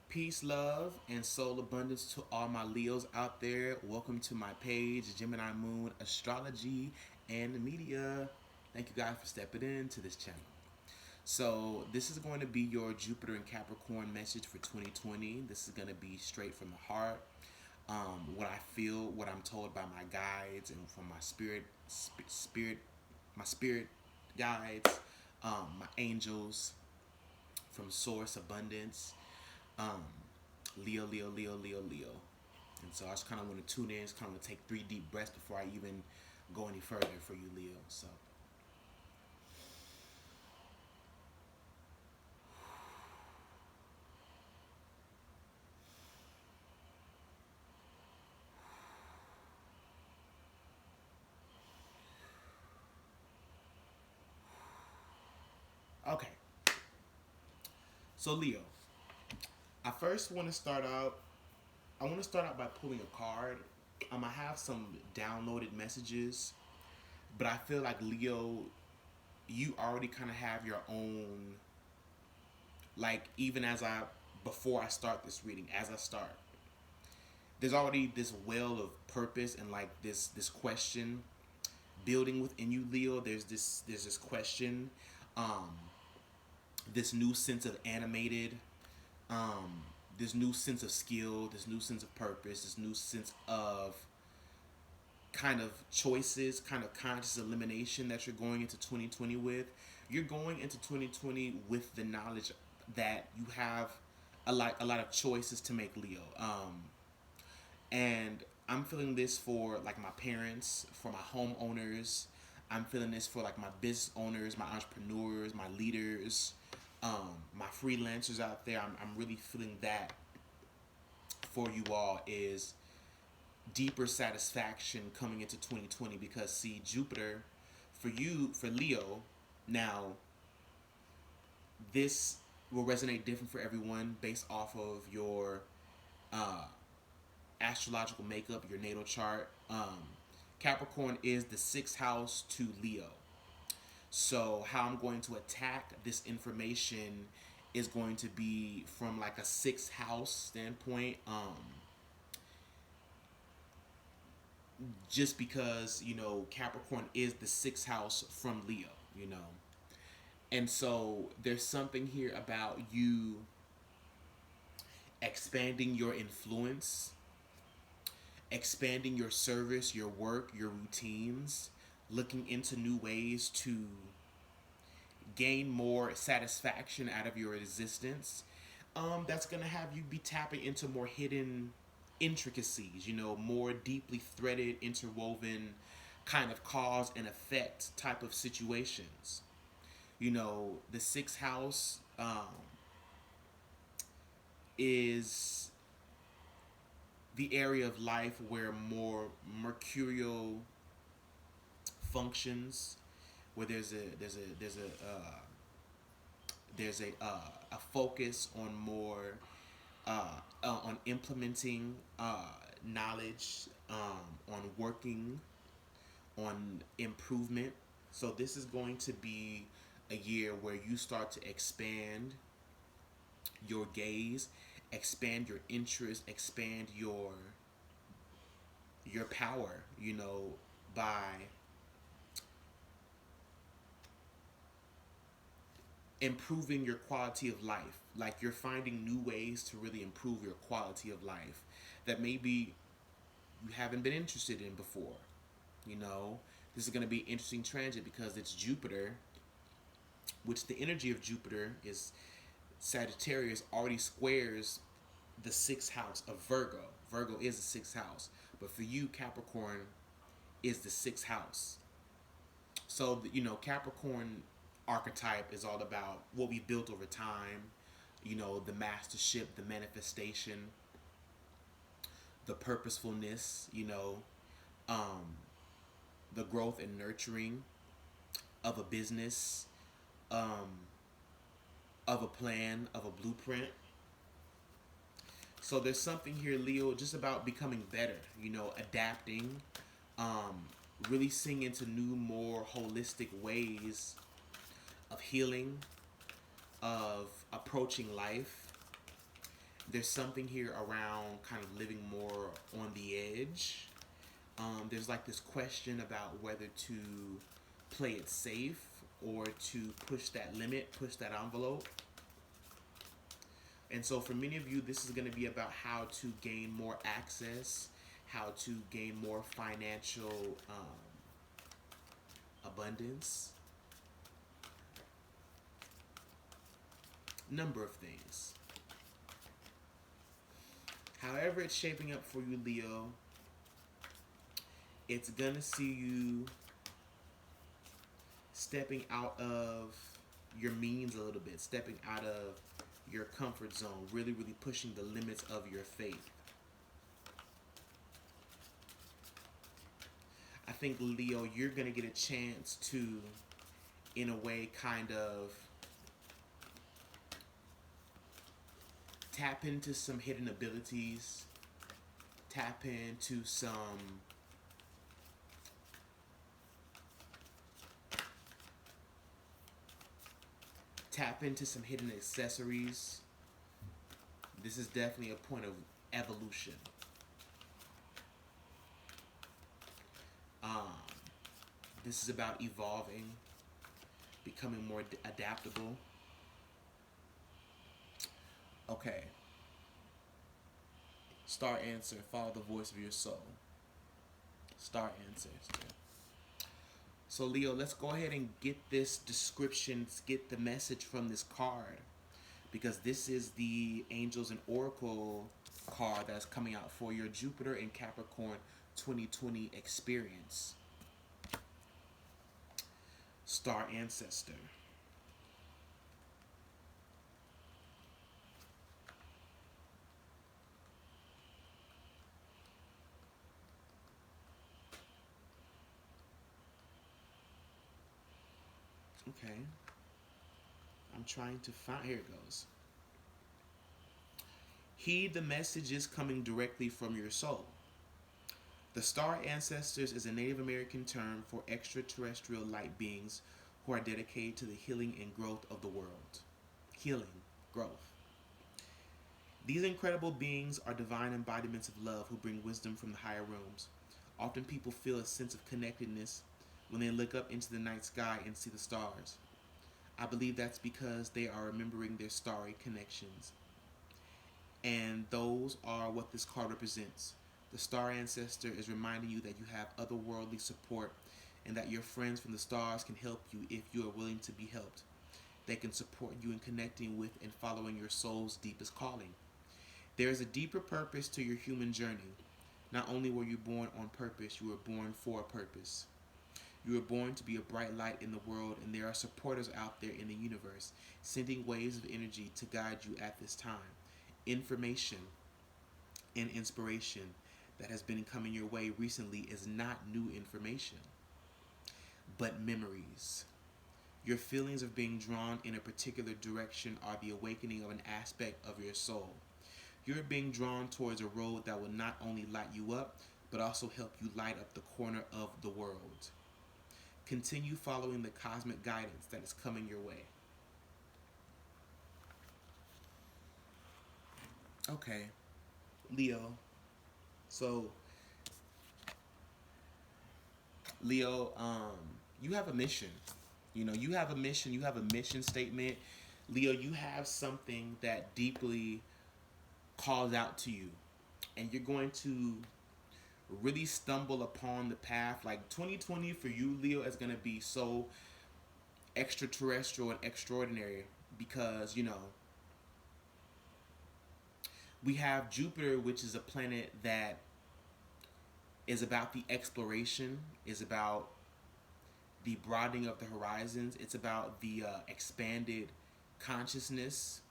Peace, love, and soul abundance to all my Leos out there. Welcome to my page, Gemini Moon Astrology and Media. Thank you guys for stepping into this channel. So, this is going to be your Jupiter and Capricorn message for 2020. This is going to be straight from the heart. What I feel, what I'm told by my guides and from my my spirit guides, my angels, from Source Abundance, um, Leo. And so I just kind of want to tune in, just kind of want to take 3 deep breaths before I even go any further for you, Leo. So, okay. So, Leo, I first want to start out. I want to start out by pulling a card. I have some downloaded messages, but I feel like Leo, you already kind of have your own. Like even as I before I start this reading, as I start, there's already this well of purpose and like this question building within you, Leo. There's this question, um, this new sense of animated, um, this new sense of skill, this new sense of purpose, this new sense of kind of choices, kind of conscious elimination that you're going into 2020 with. You're going into 2020 with the knowledge that you have a lot of choices to make, Leo. And I'm feeling this for like my parents, for my homeowners. I'm feeling this for like my business owners, my entrepreneurs, my leaders, my freelancers out there. I'm really feeling that for you all is deeper satisfaction coming into 2020 because see Jupiter for you, for Leo. Now this will resonate different for everyone based off of your uh, astrological makeup, your natal chart. Capricorn is the sixth house to Leo. So how I'm going to attack this information is going to be from like a sixth house standpoint. Just because Capricorn is the sixth house from Leo. You know, and so there's something here about you expanding your influence, expanding your service, your work, your routines, looking into new ways to gain more satisfaction out of your existence. That's going to have you be tapping into more hidden intricacies, more deeply threaded, interwoven kind of cause and effect type of situations. The sixth house is the area of life where more mercurial functions, where there's a focus on more on implementing knowledge, on working, on improvement. So this is going to be a year where you start to expand your gaze, expand your interest, expand your power, by improving your quality of life. Like you're finding new ways to really improve your quality of life that maybe you haven't been interested in before. You know, this is going to be an interesting transit because it's Jupiter, which the energy of Jupiter is Sagittarius already squares the sixth house of Virgo. Virgo is the sixth house, but for you, Capricorn is the sixth house. So, Capricorn archetype is all about what we built over time, the mastership, the manifestation, the purposefulness, um, the growth and nurturing of a business, um, of a plan, of a blueprint. So there's something here, Leo, just about becoming better, adapting, um, really seeing into new, more holistic ways of healing, of approaching life, There's something here around kind of living more on the edge. There's like this question about whether to play it safe or to push that limit, push that envelope. And so for many of you, this is going to be about how to gain more access, how to gain more financial abundance, number of things. However it's shaping up for you, Leo, it's going to see you stepping out of your means a little bit, stepping out of your comfort zone, really, really pushing the limits of your faith. I think, Leo, you're going to get a chance to, in a way, kind of tap into some hidden abilities, tap into some hidden accessories. This is definitely a point of evolution. This is about evolving, becoming more adaptable. Okay. Star answer, follow the voice of your soul. Star answer. So Leo, let's go ahead and get this description, get the message from this card, because this is the Angels and Oracle card that's coming out for your Jupiter and Capricorn 2020 experience. Star ancestor. Okay. I'm trying to find, here it goes. Heed the messages coming directly from your soul. The star ancestors is a Native American term for extraterrestrial light beings who are dedicated to the healing and growth of the world. Healing, growth. These incredible beings are divine embodiments of love who bring wisdom from the higher realms. Often people feel a sense of connectedness when they look up into the night sky and see the stars. I believe that's because they are remembering their starry connections. And those are what this card represents. The star ancestor is reminding you that you have otherworldly support and that your friends from the stars can help you if you are willing to be helped. They can support you in connecting with and following your soul's deepest calling. There is a deeper purpose to your human journey. Not only were you born on purpose, you were born for a purpose. You were born to be a bright light in the world, and there are supporters out there in the universe, sending waves of energy to guide you at this time. Information and inspiration that has been coming your way recently is not new information, but memories. Your feelings of being drawn in a particular direction are the awakening of an aspect of your soul. You're being drawn towards a road that will not only light you up, but also help you light up the corner of the world. Continue following the cosmic guidance that is coming your way. Okay, Leo. So, Leo, you have a mission. You have a mission. You have a mission statement. Leo, you have something that deeply calls out to you. And you're going to really stumble upon the path. Like 2020 for you, Leo, is going to be so extraterrestrial and extraordinary because, we have Jupiter, which is a planet that is about the exploration, is about the broadening of the horizons. It's about the expanded consciousness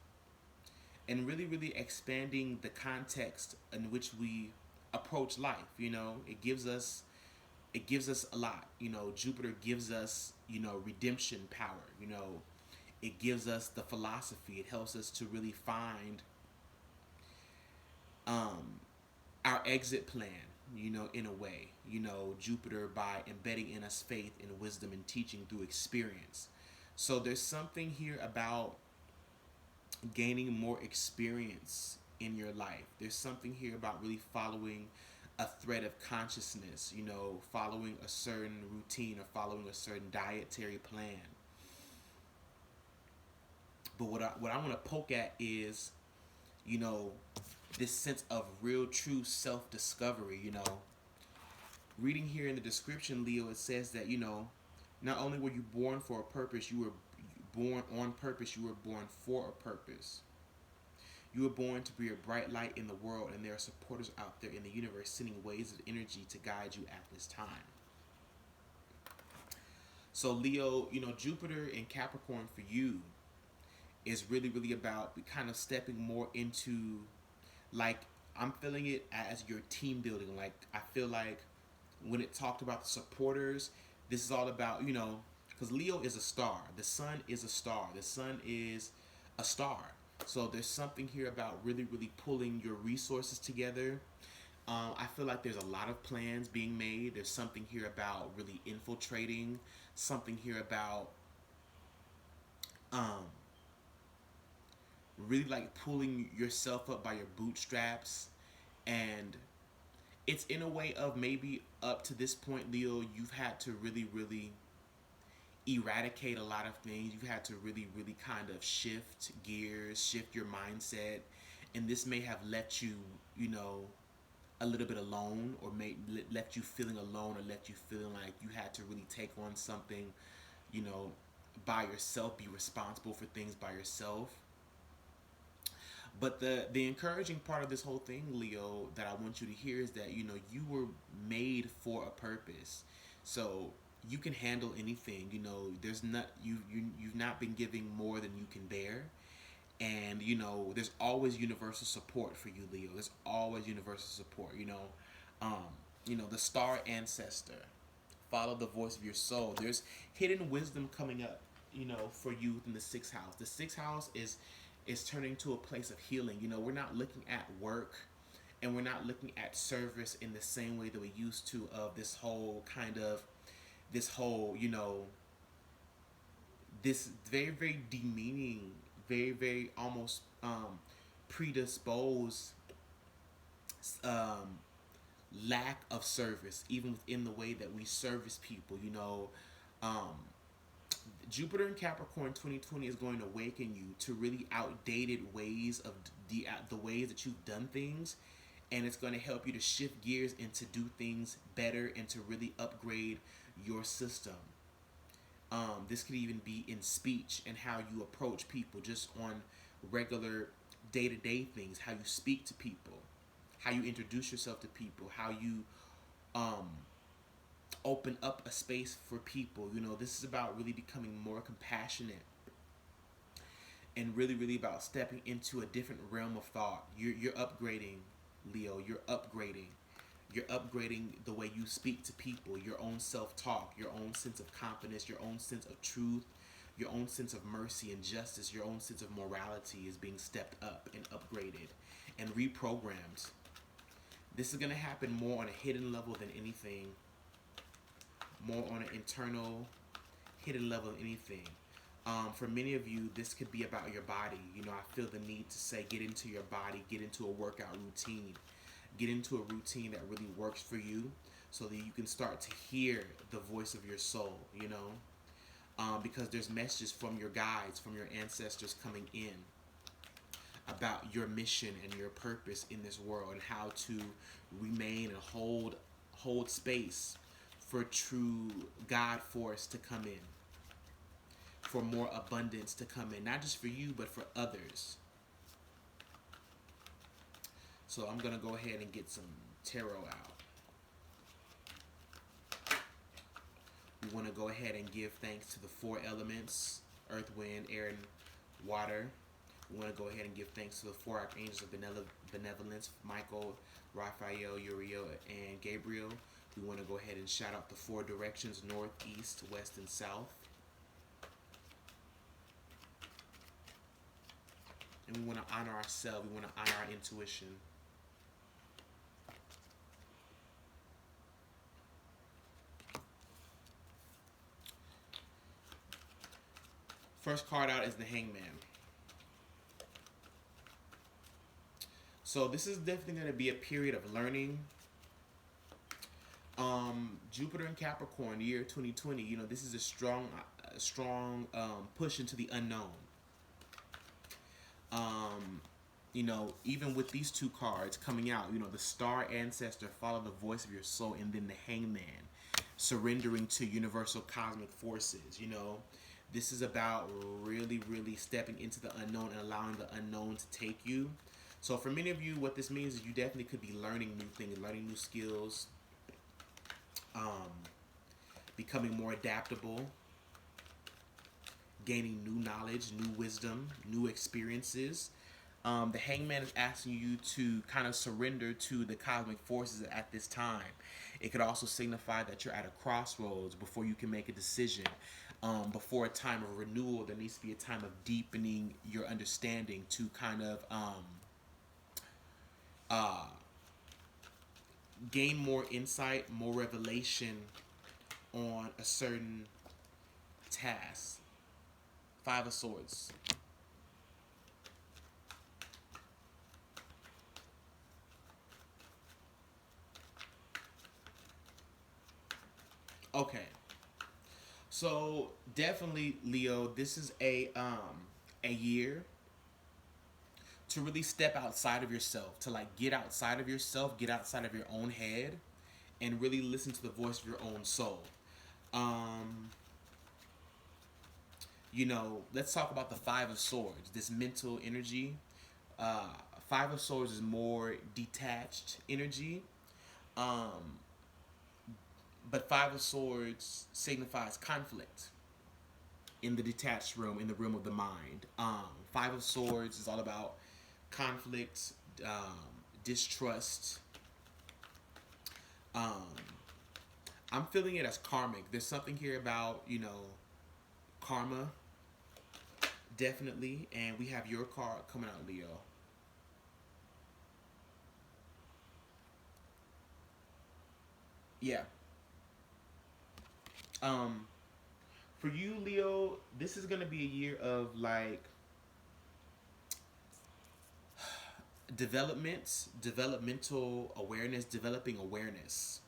and really, really expanding the context in which we approach life. It gives us a lot. Jupiter gives us, redemption power. It gives us the philosophy. It helps us to really find our exit plan, in a way. Jupiter, by embedding in us faith and wisdom and teaching through experience. So there's something here about gaining more experience in your life. There's something here about really following a thread of consciousness, you know, following a certain routine or following a certain dietary plan. But what I want to poke at is, you know, this sense of real true self-discovery, you know. Reading here in the description, Leo, it says that, you know, not only were you born for a purpose, you were born on purpose, you were born for a purpose. You were born to be a bright light in the world, and there are supporters out there in the universe sending waves of energy to guide you at this time. So, Leo, you know, Jupiter in Capricorn for you is really, really about kind of stepping more into, like, I'm feeling it as your team building. Like, I feel like when it talked about the supporters, this is all about, you know, because Leo is a star. The sun is a star. The sun is a star. So there's something here about really, really pulling your resources together. I feel like there's a lot of plans being made. There's something here about really infiltrating. Something here about um, really like pulling yourself up by your bootstraps. And it's in a way of maybe up to this point, Leo, you've had to really, really eradicate a lot of things. You've had to really, really kind of shift gears, shift your mindset. And this may have left you, you know, a little bit alone, or may left you feeling alone, or left you feeling like you had to really take on something, you know, by yourself, be responsible for things by yourself. But the encouraging part of this whole thing, Leo, that I want you to hear is that, you know, you were made for a purpose. So you can handle anything. You know, there's not you've not been giving more than you can bear. And, you know, there's always universal support for you, Leo. There's always universal support, um, you know, the star ancestor. Follow the voice of your soul. There's hidden wisdom coming up, you know, for you in the sixth house. The sixth house is turning to a place of healing. You know, we're not looking at work, and we're not looking at service in the same way that we used to, of this whole, you know, this very, very demeaning, very, very almost predisposed um, lack of service, even within the way that we service people. You know, um, Jupiter in Capricorn 2020 is going to awaken you to really outdated ways of the ways that you've done things, and it's going to help you to shift gears and to do things better and to really upgrade your system. This could even be in speech and how you approach people, just on regular day-to-day things, how you speak to people, how you introduce yourself to people, how you um, open up a space for people. You know, this is about really becoming more compassionate, and really, really about stepping into a different realm of thought. You're upgrading, Leo. You're upgrading the way you speak to people, your own self-talk, your own sense of confidence, your own sense of truth, your own sense of mercy and justice, your own sense of morality is being stepped up and upgraded and reprogrammed. This is going to happen more on a hidden level than anything, more on an internal, hidden level than anything. For many of you, this could be about your body. You know, I feel the need to say, get into your body, get into a workout routine. Get into a routine that really works for you, so that you can start to hear the voice of your soul, you know, because there's messages from your guides, from your ancestors coming in about your mission and your purpose in this world, and how to remain and hold space for true God force to come in, for more abundance to come in, not just for you, but for others. So I'm going to go ahead and get some tarot out. We want to go ahead and give thanks to the four elements: earth, wind, air, and water. We want to go ahead and give thanks to the four archangels of benevolence: Michael, Raphael, Uriel, and Gabriel. We want to go ahead and shout out the four directions: north, east, west, and south. And we want to honor ourselves. We want to honor our intuition. First card out is the Hangman. So this is definitely going to be a period of learning. Jupiter and Capricorn, year 2020. You know, this is a strong push into the unknown. Um, you know, even with these two cards coming out, you know, the Star Ancestor, follow the voice of your soul, and then the Hangman, surrendering to universal cosmic forces. You know, this is about really, really stepping into the unknown and allowing the unknown to take you. So for many of you, what this means is you definitely could be learning new things, learning new skills, um, becoming more adaptable, gaining new knowledge, new wisdom, new experiences. The Hangman is asking you to kind of surrender to the cosmic forces at this time. It could also signify that you're at a crossroads before you can make a decision. Before a time of renewal, there needs to be a time of deepening your understanding to kind of uh, gain more insight, more revelation on a certain task. Five of Swords. Okay. So definitely, Leo, this is a year to really step outside of yourself, to like get outside of yourself, get outside of your own head, and really listen to the voice of your own soul. Um, you know, let's talk about the Five of Swords, this mental energy. Uh, Five of Swords is more detached energy. Um, but Five of Swords signifies conflict in the detached room, in the room of the mind. Five of Swords is all about conflict, distrust. Um, I'm feeling it as karmic. There's something here about, you know, karma, definitely. And we have your card coming out, Leo. Yeah. Um, for you, Leo, this is gonna be a year of like developmental awareness, developing awareness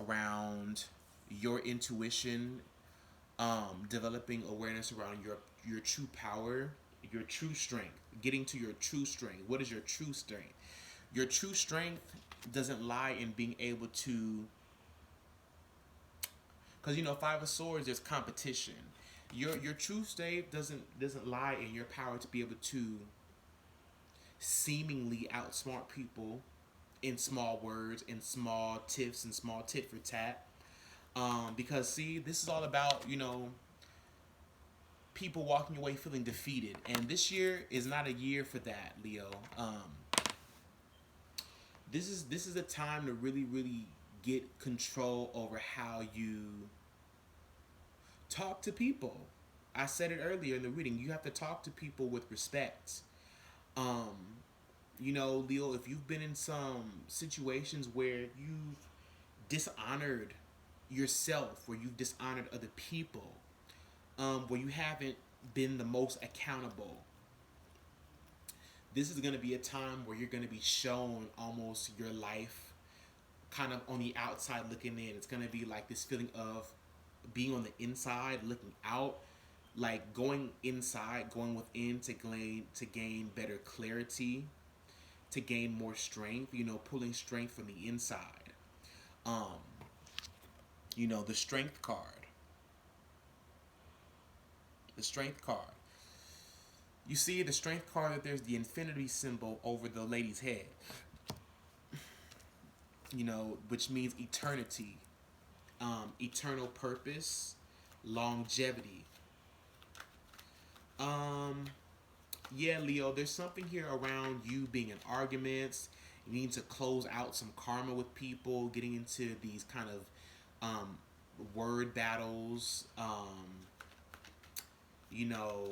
around your intuition, developing awareness around your true power, your true strength, getting to your true strength. What is your true strength? Your true strength doesn't lie in being able to, because you know, Five of Swords, there's competition. Your true state doesn't lie in your power to be able to seemingly outsmart people in small words, in small tips, and small tit for tat. Because see, this is all about, you know, people walking away feeling defeated, and this year is not a year for that, Leo. This is a time to really, really get control over how you talk to people. I said it earlier in the reading. You have to talk to people with respect. Um, you know, Leo, if you've been in some situations where you've dishonored yourself, where you've dishonored other people, where you haven't been the most accountable, this is going to be a time where you're going to be shown almost your life kind of on the outside looking in. It's going to be like this feeling of being on the inside looking out, like going inside, going within to gain better clarity, to gain more strength, you know, pulling strength from the inside. um you know, the strength card, you see the strength card, that there's the infinity symbol over the lady's head, you know, which means eternity, eternal purpose, longevity. um yeah, Leo, there's something here around you being in arguments. You need to close out some karma with people, getting into these kind of word battles, you know,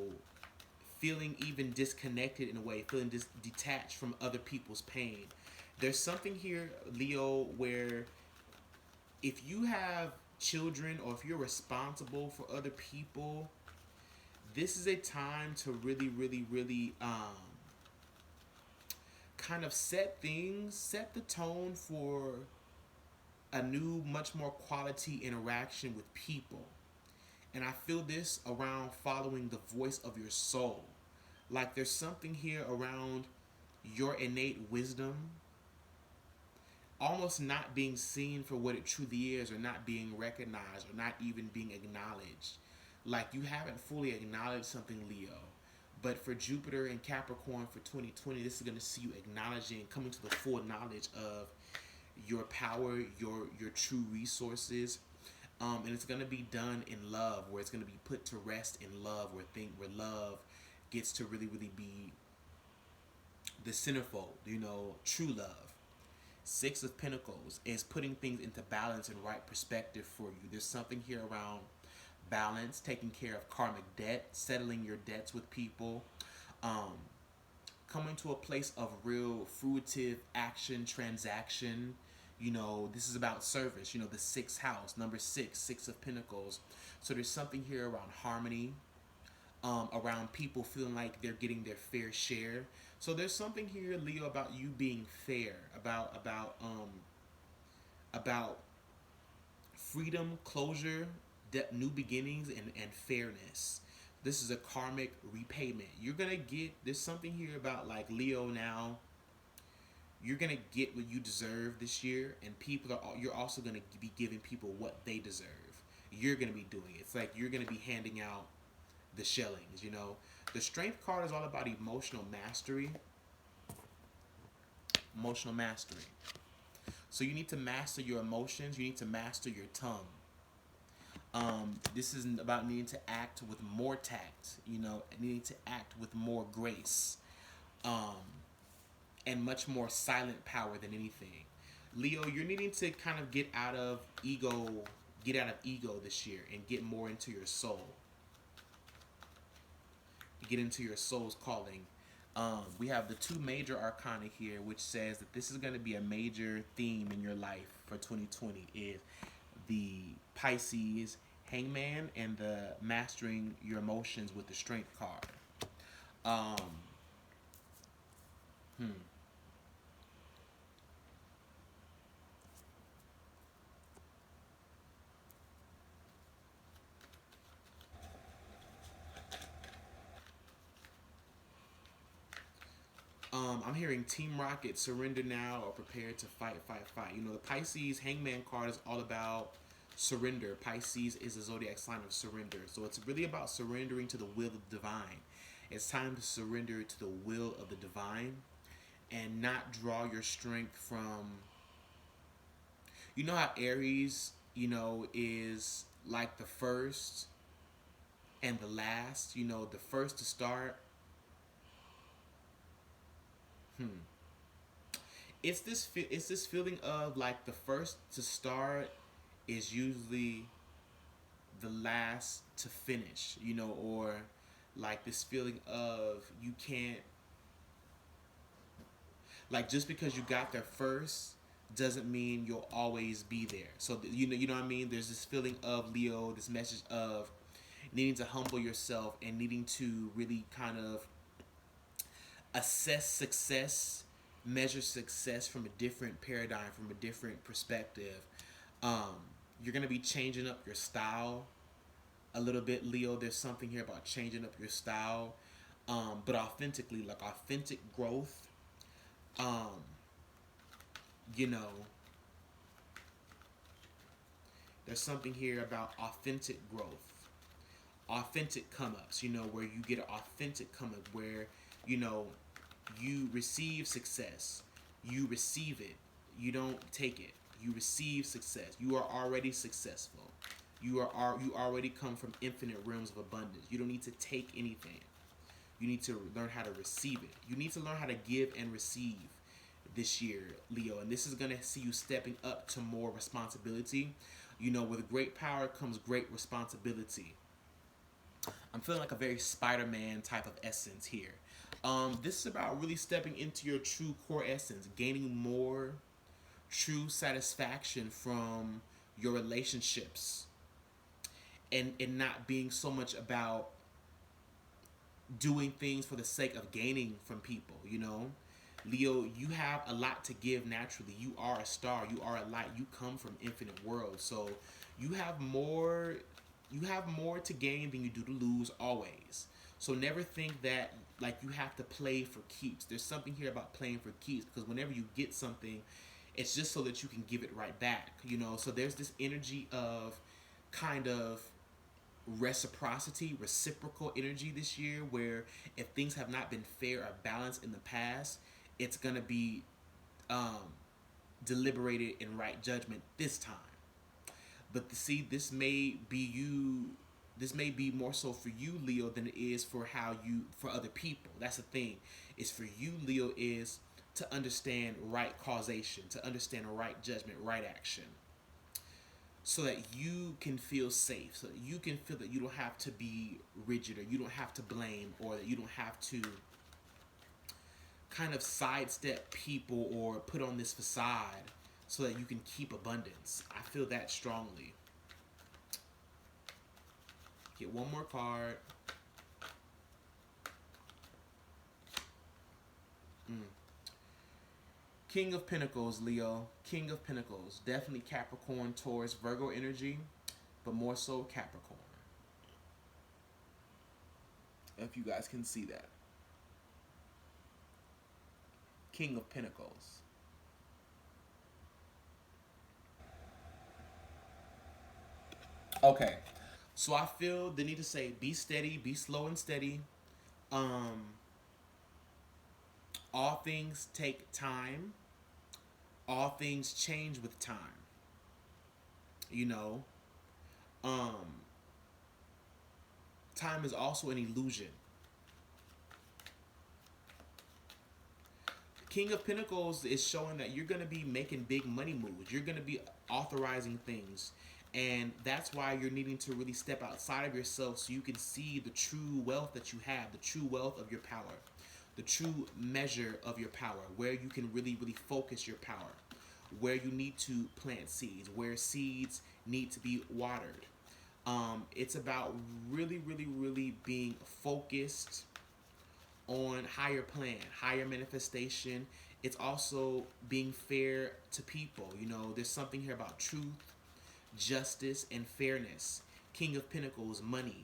feeling even disconnected in a way, feeling detached from other people's pain. There's something here, Leo, where if you have children or if you're responsible for other people, this is a time to really, really, really kind of set the tone for a new, much more quality interaction with people. And I feel this around following the voice of your soul. Like there's something here around your innate wisdom almost not being seen for what it truly is, or not being recognized, or not even being acknowledged. Like you haven't fully acknowledged something, Leo. But for Jupiter and Capricorn for 2020, this is going to see you acknowledging, coming to the full knowledge of your power, your true resources. And it's going to be done in love, where it's going to be put to rest in love, where love gets to really, really be the centerfold, true love. Six of Pentacles is putting things into balance and right perspective for you. There's something here around balance, taking care of karmic debt, settling your debts with people, coming to a place of real fruitive action, transaction. This is about service. The sixth house, number six of Pentacles. So there's something here around harmony, around people feeling like they're getting their fair share. So there's something here, Leo, about you being fair, about freedom, closure, new beginnings, and fairness. This is a karmic repayment. There's something here about, like, Leo now, you're gonna get what you deserve this year, and you're also gonna be giving people what they deserve. You're gonna be doing it. It's like you're gonna be handing out the shillings. The Strength card is all about emotional mastery. Emotional mastery. So you need to master your emotions. You need to master your tongue. This is about needing to act with more tact. Needing to act with more grace. And much more silent power than anything. Leo, you're needing to kind of get out of ego this year and get more into your soul. Get into your soul's calling. We have the two major arcana here, which says that this is going to be a major theme in your life for 2020, is the Pisces Hangman and the mastering your emotions with the Strength card. I'm hearing Team Rocket, surrender now or prepare to fight. The Pisces Hangman card is all about surrender. Pisces is the zodiac sign of surrender. So it's really about surrendering to the will of the divine. It's time to surrender to the will of the divine and not draw your strength from... how Aries, is like the first and the last, the first to start. It's this feeling of, like, the first to start is usually the last to finish, or like this feeling of you can't, like, just because you got there first doesn't mean you'll always be there. So you know what I mean? There's this feeling of, Leo, this message of needing to humble yourself and needing to really kind of assess success, measure success from a different paradigm, from a different perspective. You're going to be changing up your style a little bit, Leo. There's something here about changing up your style, but authentically, like authentic growth. There's something here about authentic growth, authentic come-ups, where you get an authentic come-up, where, you receive success. You receive it. You don't take it. You receive success. You are already successful. You already come from infinite realms of abundance. You don't need to take anything. You need to learn how to receive it. You need to learn how to give and receive this year, Leo. And this is going to see you stepping up to more responsibility. With great power comes great responsibility. I'm feeling like a very Spider-Man type of essence here. This is about really stepping into your true core essence, gaining more true satisfaction from your relationships, and not being so much about doing things for the sake of gaining from people, Leo, you have a lot to give naturally. You are a star. You are a light. You come from infinite worlds. So you have more to gain than you do to lose always. So never think that like you have to play for keeps. There's something here about playing for keeps, because whenever you get something, it's just so that you can give it right back, you know. So there's this energy of kind of reciprocal energy this year, where if things have not been fair or balanced in the past, it's gonna be um, deliberated in right judgment this time. But to see, this may be you. This may be more so for you, Leo, than it is for for other people. That's the thing. It's for you, Leo, is to understand right causation, to understand right judgment, right action, so that you can feel safe, so that you can feel that you don't have to be rigid, or you don't have to blame, or that you don't have to kind of sidestep people or put on this facade so that you can keep abundance. I feel that strongly. Get one more card. King of Pentacles, Leo. King of Pentacles. Definitely Capricorn, Taurus, Virgo energy, but more so Capricorn. If you guys can see that. King of Pentacles. Okay. So I feel the need to say, be steady, be slow and steady. Um, all things take time. All things change with time. You know, um, time is also an illusion. King of Pentacles is showing that you're going to be making big money moves. You're going to be authorizing things. And that's why you're needing to really step outside of yourself so you can see the true wealth that you have, the true wealth of your power, the true measure of your power, where you can really, really focus your power, where you need to plant seeds, where seeds need to be watered. It's about really, really, really being focused on higher plan, higher manifestation. It's also being fair to people. You know, there's something here about truth, justice, and fairness. King of Pentacles, money,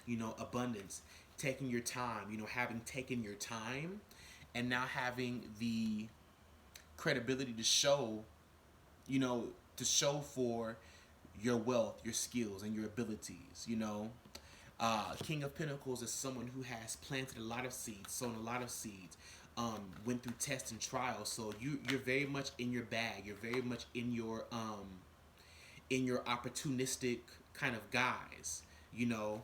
you know, abundance, taking your time, you know, having taken your time and now having the credibility to show, you know, to show for your wealth, your skills, and your abilities, you know. King of Pentacles is someone who has planted a lot of seeds, sown a lot of seeds, went through tests and trials. So you're very much in your bag. You're very much in your opportunistic kind of guise, you know.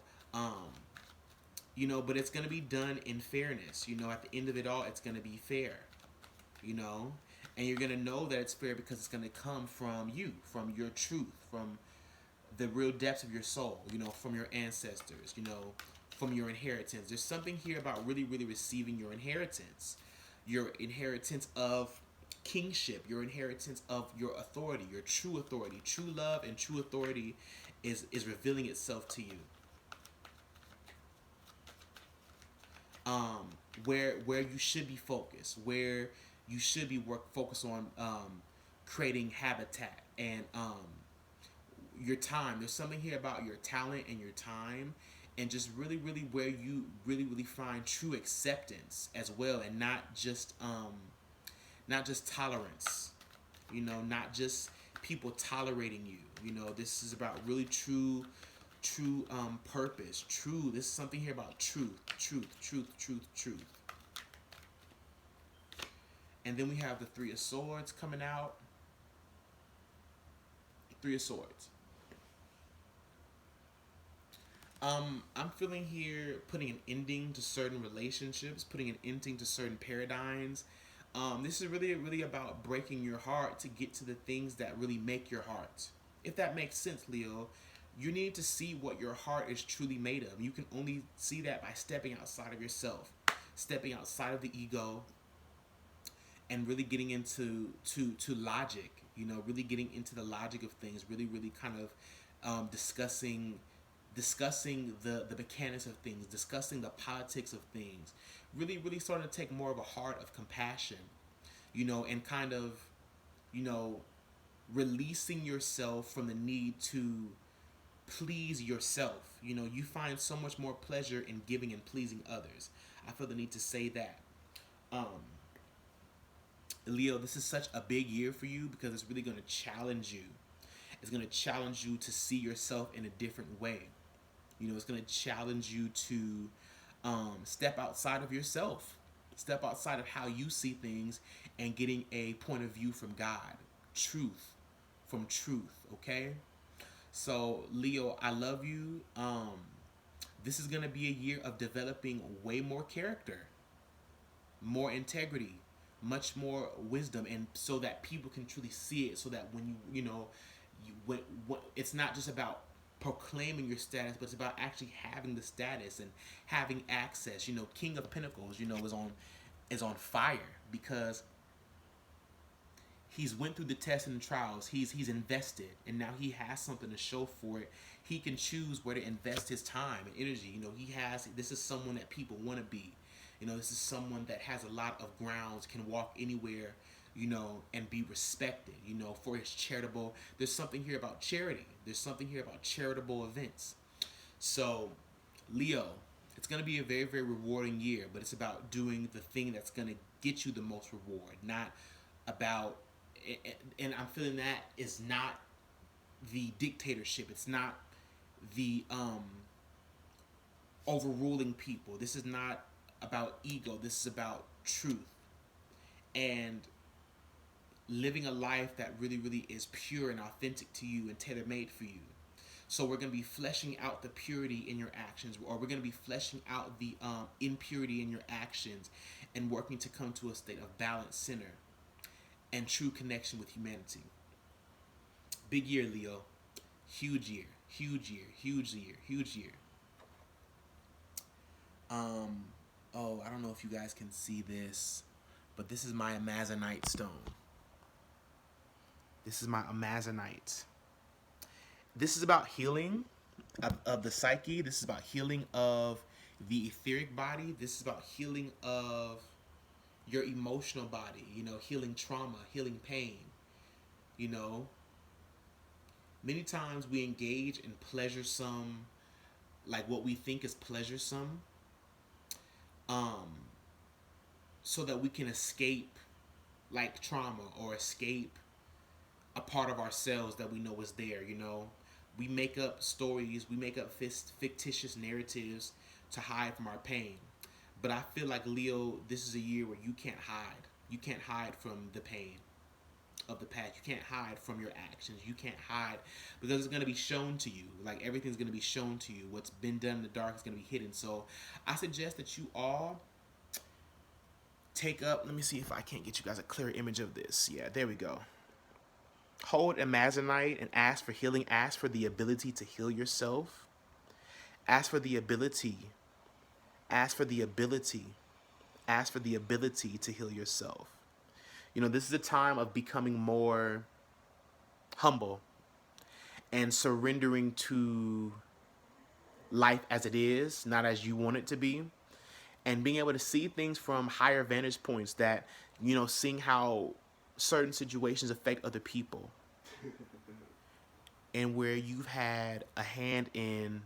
You know, but it's gonna be done in fairness. You know, at the end of it all, it's gonna be fair. You know, and you're gonna know that it's fair because it's gonna come from you, from your truth, from the real depths of your soul, you know, from your ancestors, you know, from your inheritance. There's something here about really, really receiving your inheritance of kingship, your inheritance of your authority, your true authority. True love and true authority is revealing itself to you. Where you should be focused, where you should be focused on creating habitat and your time. There's something here about your talent and your time, and just really, really where you really, really find true acceptance as well, and not just tolerance. You know, not just people tolerating you. You know, this is about really true purpose. True. This is something here about truth. And then we have the Three of Swords coming out. Three of Swords. I'm feeling here putting an ending to certain relationships, putting an ending to certain paradigms. This is really, really about breaking your heart to get to the things that really make your heart. If that makes sense, Leo, you need to see what your heart is truly made of. You can only see that by stepping outside of yourself, stepping outside of the ego, and really getting into logic. You know, really getting into the logic of things. Really, really kind of discussing discussing the mechanics of things, discussing the politics of things, really, really starting to take more of a heart of compassion, and kind of, you know, releasing yourself from the need to please yourself. You find so much more pleasure in giving and pleasing others. I feel the need to say that. Um, Leo, this is such a big year for you because it's really going to challenge you. It's going to challenge you to see yourself in a different way. It's going to challenge you to step outside of yourself, step outside of how you see things, and getting a point of view from God, truth from truth. Okay, so Leo, I love you. This is going to be a year of developing way more character, more integrity, much more wisdom, and so that people can truly see it, so that when when it's not just about proclaiming your status, but it's about actually having the status and having access. King of Pentacles, is on fire because he's went through the tests and the trials. He's invested, and now he has something to show for it. He can choose where to invest his time and energy. This is someone that people want to be. This is someone that has a lot of grounds, can walk anywhere, and be respected, for his charitable. There's something here about charity. There's something here about charitable events. So, Leo, it's going to be a very, very rewarding year, but it's about doing the thing that's going to get you the most reward, not about, and I'm feeling that is not the dictatorship. It's not the overruling people. This is not about ego. This is about truth and living a life that really, really is pure and authentic to you and tailor-made for you. So we're going to be fleshing out the purity in your actions, or we're going to be fleshing out the impurity in your actions, and working to come to a state of balanced center and true connection with humanity. Big year, Leo. Huge year. Huge year. Huge year. Huge year. Oh, I don't know if you guys can see this, but this is my Amazonite stone. This is my Amazonite. This is about healing of the psyche. This is about healing of the etheric body. This is about healing of your emotional body, healing trauma, healing pain. Many times we engage in pleasuresome, like what we think is pleasuresome, so that we can escape like trauma or escape a part of ourselves that we know is there. We make up stories, we make up fictitious narratives to hide from our pain. But I feel like, Leo, this is a year where you can't hide. You can't hide from the pain of the past. You can't hide from your actions. You can't hide because it's going to be shown to you. Like, everything's going to be shown to you. What's been done in the dark is going to be hidden. So I suggest that you all take up, let me see if I can't get you guys a clear image of this. Yeah, there we go. Hold Amazonite and ask for healing. Ask for the ability to heal yourself. Ask for the ability. Ask for the ability. Ask for the ability to heal yourself. This is a time of becoming more humble and surrendering to life as it is, not as you want it to be, and being able to see things from higher vantage points, that, seeing how certain situations affect other people and where you've had a hand in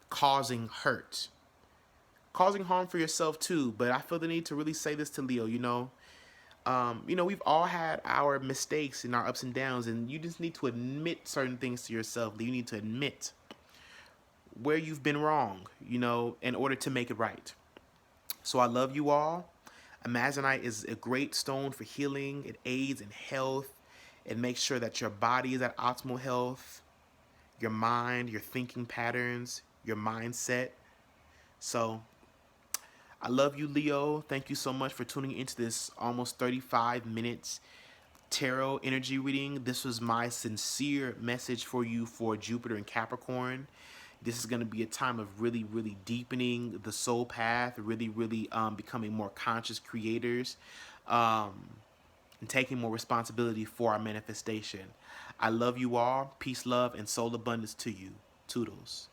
causing hurt, causing harm for yourself too. But I feel the need to really say this to Leo. We've all had our mistakes and our ups and downs, and you just need to admit certain things to yourself. You need to admit where you've been wrong, in order to make it right. So I love you all. Amazonite is a great stone for healing. It aids in health. It makes sure that your body is at optimal health, your mind, your thinking patterns, your mindset. So I love you, Leo. Thank you so much for tuning into this almost 35 minutes tarot energy reading. This was my sincere message for you for Jupiter and Capricorn. This is going to be a time of really, really deepening the soul path, really, really becoming more conscious creators. and taking more responsibility for our manifestation. I love you all. Peace, love, and soul abundance to you. Toodles.